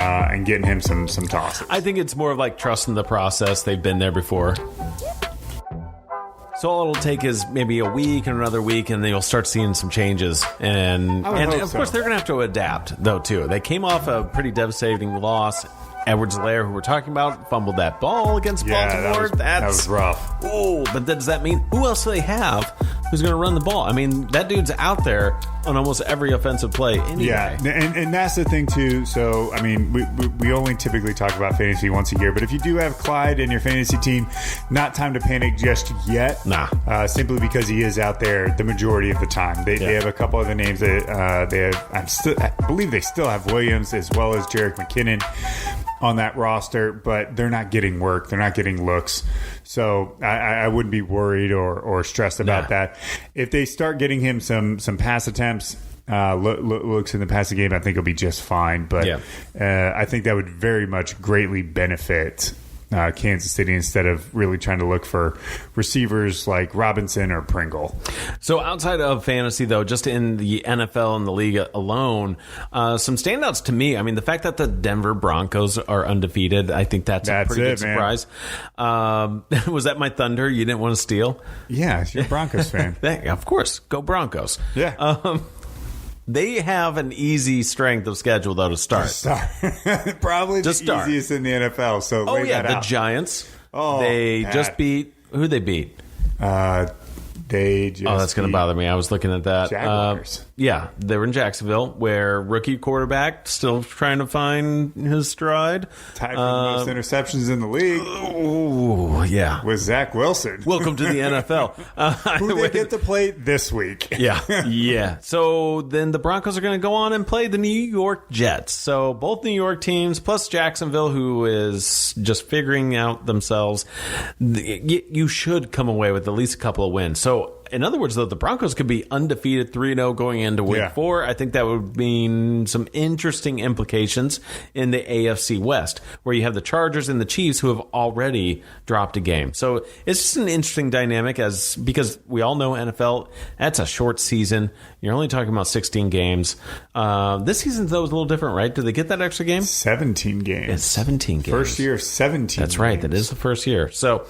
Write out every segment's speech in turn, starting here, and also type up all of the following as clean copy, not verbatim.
and getting him some tosses. I think it's more of like trusting the process. They've been there before. So all it'll take is maybe a week and another week, and then you'll start seeing some changes. And of course, they're going to have to adapt, though, too. They came off a pretty devastating loss. Edwards-Helaire, who we're talking about, fumbled that ball against Baltimore. That was rough. Oh, but does that mean who else do they have who's going to run the ball? I mean, that dude's out there on almost every offensive play anyway. Yeah, and that's the thing, too. So, I mean, we only typically talk about fantasy once a year, but if you do have Clyde in your fantasy team, not time to panic just yet. Nah. Simply because he is out there the majority of the time. They have a couple other names that they have. I believe they still have Williams as well as Jerick McKinnon on that roster, but they're not getting work. They're not getting looks. So I wouldn't be worried or stressed about that. If they start getting him some pass attempts, looks in the passing game, I think he'll be just fine. But I think that would very much greatly benefit Kansas City instead of really trying to look for receivers like Robinson or Pringle. So outside of fantasy, though, just in the NFL and the league alone, some standouts to me. I mean, the fact that the Denver Broncos are undefeated, I think that's a pretty good surprise. Was that my thunder you didn't want to steal? Yeah, you're a Broncos fan. Of course. Go Broncos. Yeah. They have an easy strength of schedule, though, to start. Probably the easiest in the NFL. So lay that out. The Giants. They just beat... Who'd they beat? They just that's going to bother me. I was looking at that. Jaguars. They were in Jacksonville, where rookie quarterback still trying to find his stride. Tied for the most interceptions in the league. Oh, yeah. With Zach Wilson. Welcome to the NFL. Who they get to play this week. Yeah. So then the Broncos are going to go on and play the New York Jets. So both New York teams, plus Jacksonville, who is just figuring out themselves. You should come away with at least a couple of wins. So in other words, though, the Broncos could be undefeated 3-0 going into week 4. I think that would mean some interesting implications in the AFC West, where you have the Chargers and the Chiefs who have already dropped a game. So it's just an interesting dynamic because we all know NFL, that's a short season. You're only talking about 16 games. This season, though, is a little different, right? Do they get that extra game? 17 games. It's 17 games. First year, 17 That's right. That is the first year. So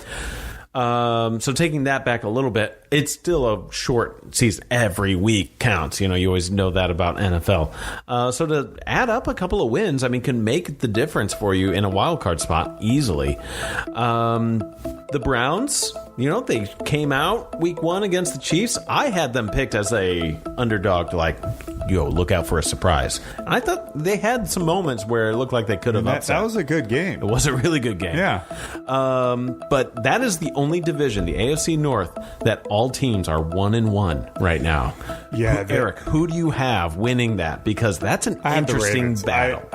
taking that back a little bit, it's still a short season. Every week counts. You always know that about NFL. So to add up a couple of wins, I mean, can make the difference for you in a wild card spot easily. The Browns, they came out week 1 against the Chiefs. I had them picked as a underdog to look out for a surprise. And I thought they had some moments where it looked like they could have upset. That was a good game. It was a really good game. Yeah. But that is the only division, the AFC North, that all teams are 1-1 right now. Yeah. Eric, who do you have winning that? Because that's an interesting battle.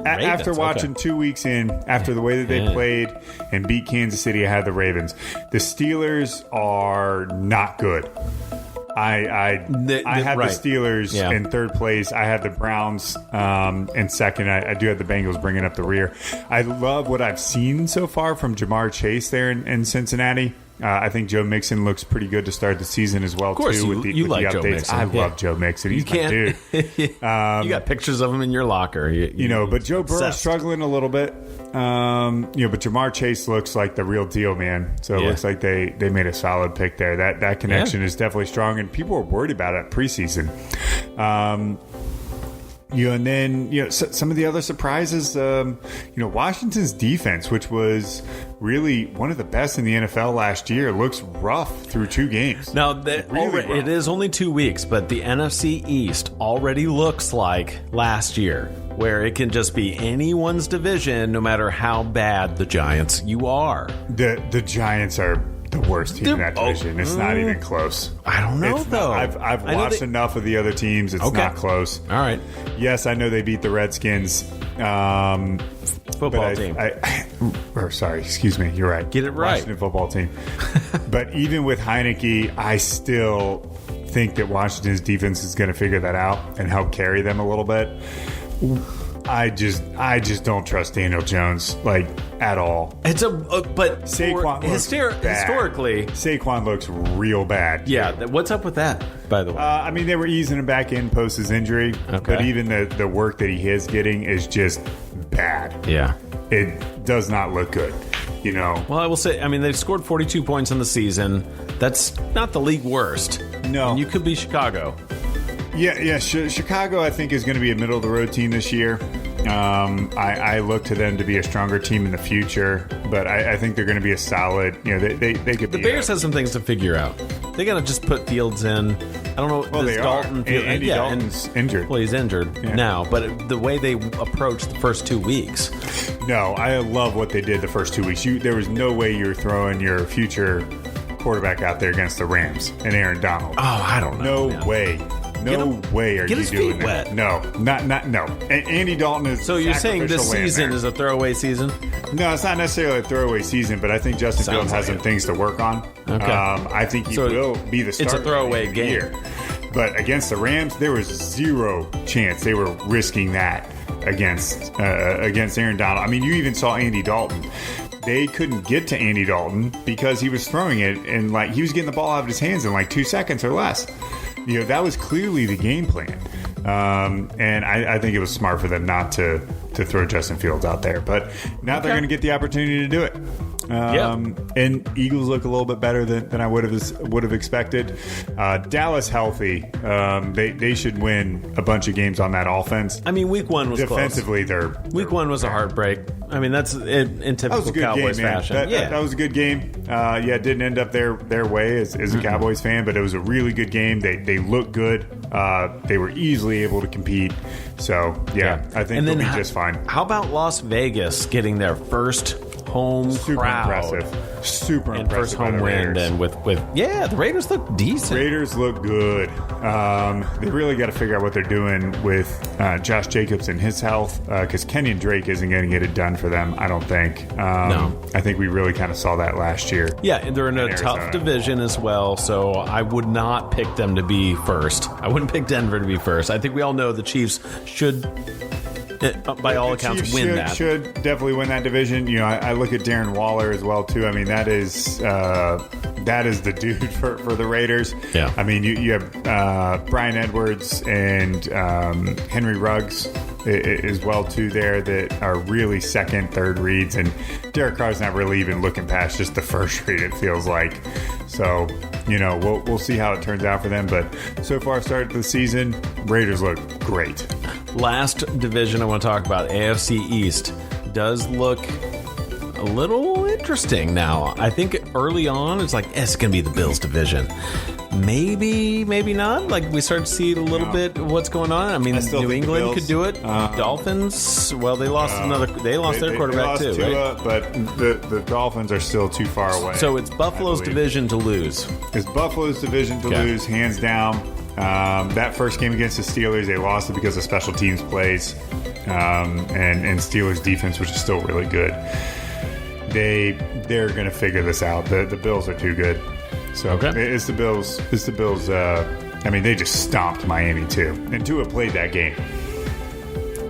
After watching 2 weeks in, after the way that they played and beat Kansas City, I had the Ravens. The Steelers are not good. I have the Steelers in third place. I have the Browns in second. I do have the Bengals bringing up the rear. I love what I've seen so far from Jamar Chase there in Cincinnati. I think Joe Mixon looks pretty good to start the season as well, too. With the like updates. Joe Mixon. I love Joe Mixon. He's my dude. You got pictures of him in your locker. But Joe Burrow's struggling a little bit. But Jamar Chase looks like the real deal, man. So it looks like they made a solid pick there. That connection is definitely strong, and people were worried about it preseason. And then some of the other surprises. Washington's defense, which was really one of the best in the NFL last year, looks rough through 2 games. Now, it is only 2 weeks, but the NFC East already looks like last year, where it can just be anyone's division, no matter how bad the Giants you are. The Giants are the worst team in that division. It's not even close. I don't know, though. I've watched enough of the other teams. It's not close. All right. Yes, I know they beat the Redskins. Football team. Excuse me. You're right. Get it right. Washington football team. But even with Heineke, I still think that Washington's defense is going to figure that out and help carry them a little bit. I just don't trust Daniel Jones at all. It's but Saquon historically, Saquon looks real bad. Yeah, what's up with that? By the way, they were easing him back in post his injury, but even the work that he is getting is just bad. Yeah. It does not look good. Well, I will say, I mean, they've scored 42 points in the season. That's not the league worst. No. And you could be Chicago. Yeah. Chicago, I think, is going to be a middle-of-the-road team this year. I look to them to be a stronger team in the future, but I think they're going to be a solid. They could be. The Bears have some things to figure out. They got to just put Fields in. I don't know. Well, they Dalton are. Andy Dalton's injured. Well, he's injured now, but the way they approached the first 2 weeks. No, I love what they did the first 2 weeks. There was no way you were throwing your future quarterback out there against the Rams and Aaron Donald. Oh, I don't know. No way. No way are you doing that. No, no. Andy Dalton is. So you're saying this season is a throwaway season? No, it's not necessarily a throwaway season, but I think Justin Fields has some things to work on. Okay. I think he will be the starter. It's a throwaway game. Year. But against the Rams, there was zero chance they were risking that against Aaron Donald. I mean, you even saw Andy Dalton. They couldn't get to Andy Dalton because he was throwing it and he was getting the ball out of his hands in 2 seconds or less. That was clearly the game plan. And I think it was smart for them not to throw Justin Fields out there. But now they're going to get the opportunity to do it. And Eagles look a little bit better than I would have expected. Dallas healthy. They should win a bunch of games on that offense. I mean, week one was defensively. Close. Week one was a heartbreak. I mean, that's in typical Cowboys fashion. That was a good game. It didn't end up their way as a Cowboys fan, but it was a really good game. They looked good. They were easily able to compete. So I think they'll be just fine. How about Las Vegas getting their first home crowd? Super impressive. First home win, and with the Raiders look decent. Raiders look good. They really got to figure out what they're doing with Josh Jacobs and his health, because Kenyon Drake isn't going to get it done for them, I don't think. No. I think we really kind of saw that last year. Yeah, and they're in a tough division as well, so I would not pick them to be first. I wouldn't pick Denver to be first. I think we all know the Chiefs should, by all accounts, win that. Should definitely win that division. I look at Darren Waller as well too. I mean, that is the dude for the Raiders. Yeah. I mean, you have Bryan Edwards and Henry Ruggs as well too there that are really second, third reads, and Derek Carr's not really even looking past just the first read, it feels like. So we'll see how it turns out for them. But so far, started the season, Raiders look great. Last division I want to talk about, AFC East, does look a little interesting now. I think early on it's it's going to be the Bills division. Maybe not. We start to see a little bit of what's going on. I mean, New England could do it. Dolphins, well, they lost their quarterback too, Tua, right? But the Dolphins are still too far away. So it's Buffalo's division to lose. It's Buffalo's division to lose, hands down. That first game against the Steelers, they lost it because of special teams plays, and Steelers defense, which is still really good. They're going to figure this out. The Bills are too good. So it's the Bills. I mean, they just stomped Miami too, and Tua played that game.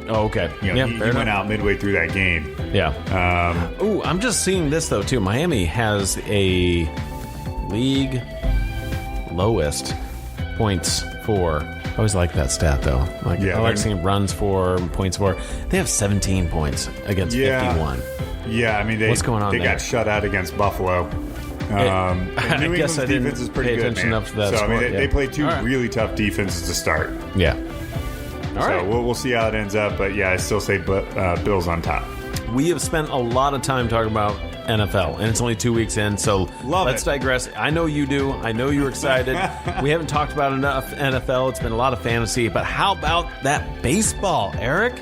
Oh, okay. He went out midway through that game. Yeah. I'm just seeing this though too. Miami has a league lowest points for. I always like that stat though. I like seeing runs for, points for. They have 17 points against 51. Yeah, I mean, what's going on? They got shut out against Buffalo. I guess I didn't defense is pretty pay good, attention man. enough to that. So I mean, they played two really tough defenses to start. Yeah. We'll see how it ends up, but I still say Bills on top. We have spent a lot of time talking about NFL, and it's only 2 weeks in, so let's digress. I know you do. I know you're excited. We haven't talked about enough NFL. It's been a lot of fantasy, but how about that baseball, Eric?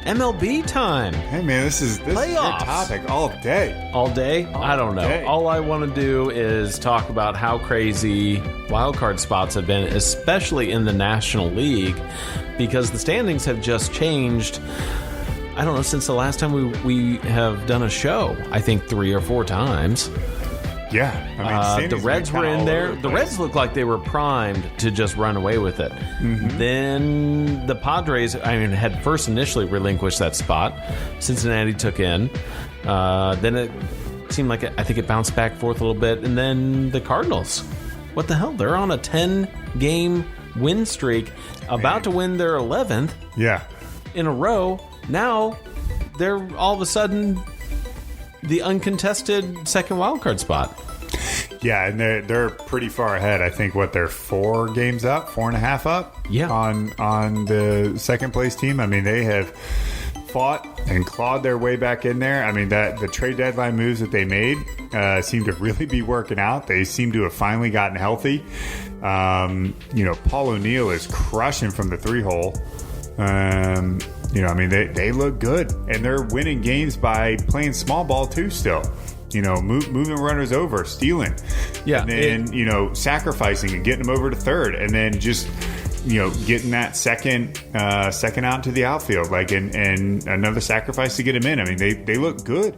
MLB time. Hey, man, this is your topic all day. All day? I don't know. All I want to do is talk about how crazy wildcard spots have been, especially in the National League, because the standings have just changed. I don't know, since the last time we have done a show, I think 3 or 4 times. Yeah. I mean, the Reds were in there. The Reds looked like they were primed to just run away with it. Mm-hmm. Then the Padres, had first initially relinquished that spot. Cincinnati took in. Then it seemed like I think it bounced back forth a little bit. And then the Cardinals. What the hell? They're on a 10-game win streak, about to win their 11th in a row. Now they're all of a sudden the uncontested second wildcard spot. Yeah, and they're pretty far ahead. I think they're 4.5 up. Yeah. on the second place team. I mean, they have fought and clawed their way back in there. I mean, the trade deadline moves that they made seem to really be working out. They seem to have finally gotten healthy. Paul O'Neill is crushing from the 3-hole. They look good, and they're winning games by playing small ball too still. Moving runners over, stealing. Yeah. And then, sacrificing and getting them over to third, and then just, getting that second out to the outfield, and another sacrifice to get them in. I mean, they look good,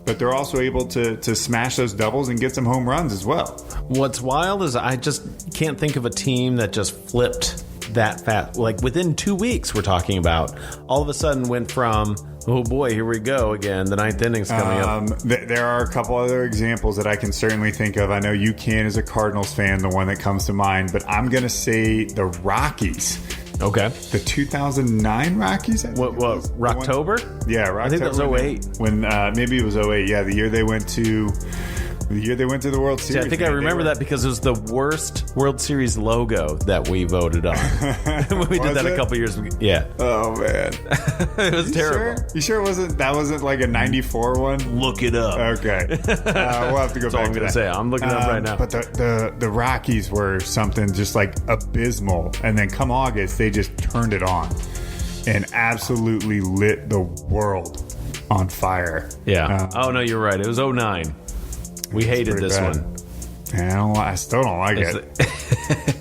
but they're also able to smash those doubles and get some home runs as well. What's wild is I just can't think of a team that just flipped that fast. Like within 2 weeks, we're talking about, all of a sudden went from, oh boy, here we go again, the ninth inning's coming up. There are a couple other examples that I can certainly think of. I know you can, as a Cardinals fan, the one that comes to mind, but I'm going to say the Rockies. Okay. The 2009 Rockies? What Rocktober? Yeah, Rocktober. I think that was 08. When maybe it was 08. Yeah, the year they went to the World Series. See, I think I remember that because it was the worst World Series logo that we voted on. We did that a couple years ago. Yeah. Oh, man. It was terrible. Sure? You sure that wasn't like a 94 one? Look it up. Okay. We'll have to go That's back all I'm going to say. I'm looking it up right now. But the Rockies were something just like abysmal. And then come August, they just turned it on and absolutely lit the world on fire. Yeah. Oh, no, you're right. It was 09. We hated this bad. one. I still don't like it.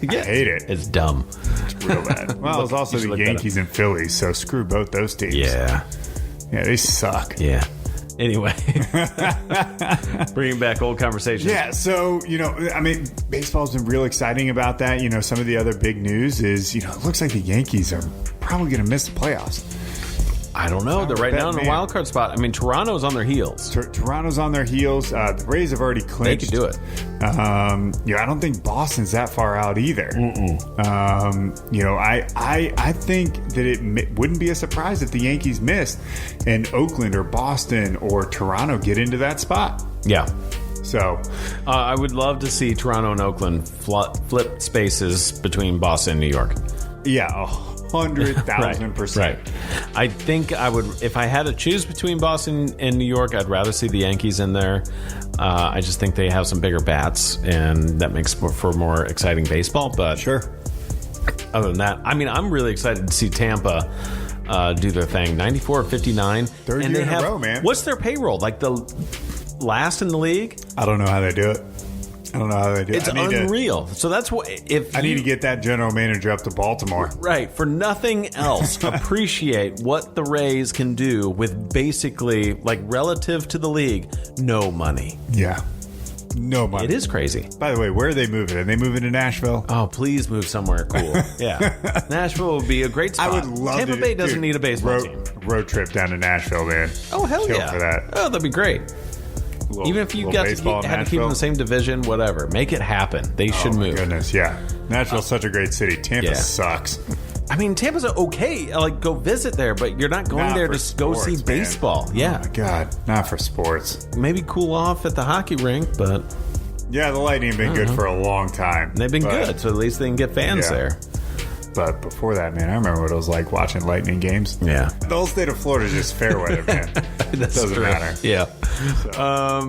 Yeah. I hate it. It's dumb. It's real bad. Well, it was also the Yankees and Phillies, so screw both those teams. Yeah. Yeah, they suck. Yeah. Anyway, bringing back old conversations. Yeah, so, baseball's been real exciting about that. Some of the other big news is, it looks like the Yankees are probably going to miss the playoffs. I don't know. They're right now in the wild card spot. I mean, Toronto's on their heels. Toronto's on their heels. The Rays have already clinched. They could do it. I don't think Boston's that far out either. I think that it wouldn't be a surprise if the Yankees missed and Oakland or Boston or Toronto get into that spot. Yeah. So I would love to see Toronto and Oakland flip spaces between Boston and New York. Yeah. 100,000%. Right. I think I would, if I had to choose between Boston and New York, I'd rather see the Yankees in there. I just think they have some bigger bats, and that makes for more exciting baseball. But sure. Other than that, I'm really excited to see Tampa do their thing. 94-59. Third year in a row, man. What's their payroll? Like the last in the league? I don't know how they do it. It's unreal. So that's what I need to get that general manager up to Baltimore. Right. For nothing else, appreciate what the Rays can do with basically, like, relative to the league, no money. Yeah. No money. It is crazy. By the way, where are they moving? Are they moving to Nashville? Oh, please move somewhere cool. Yeah. Nashville would be a great spot. I would love Tampa Bay doesn't need a baseball team. Road trip down to Nashville, man. Oh, hell Kill yeah. for that. Oh, that'd be great. Even if you had to keep in the same division, whatever. Make it happen. They should move. Goodness, yeah. Nashville's such a great city. Tampa sucks. I mean, Tampa's okay. Like, go visit there, but you're not going there to go see baseball. Yeah. Oh, my God. Not for sports. Maybe cool off at the hockey rink, but... Yeah, the Lightning have been good for a long time. They've been good, so at least they can get fans there. But before that, man, I remember what it was like watching Lightning games. Yeah. The whole state of Florida is just fair weather, man. It doesn't matter. Yeah. So. How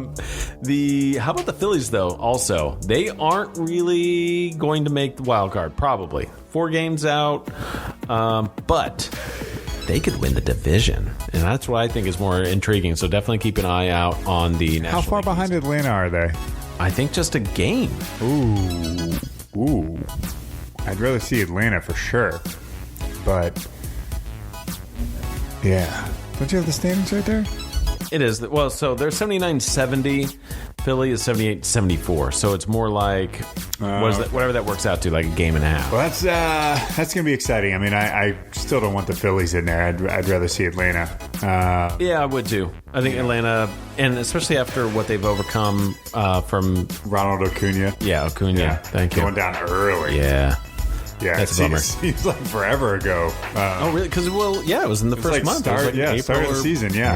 about the Phillies, though, also? They aren't really going to make the wild card, probably. 4 games out, but they could win the division. And that's what I think is more intriguing. So definitely keep an eye out on the National How far League. behind Atlanta are they? I think just a game. Ooh. I'd rather see Atlanta for sure. But, yeah. Don't you have the standings right there? It is. Well, so they're 79-70. Philly is 78-74. So it's more like whatever that works out to, like a game and a half. Well, that's going to be exciting. I mean, I still don't want the Phillies in there. I'd rather see Atlanta. Yeah, I would too. I think Atlanta, and especially after what they've overcome from Ronald Acuna. Yeah, Acuna. Yeah. Thank you. Going down early. Yeah. Yeah, That's a bummer. It seems like forever ago. Oh, really? Because, well, yeah, it was in the first month. It was Start of the season, yeah.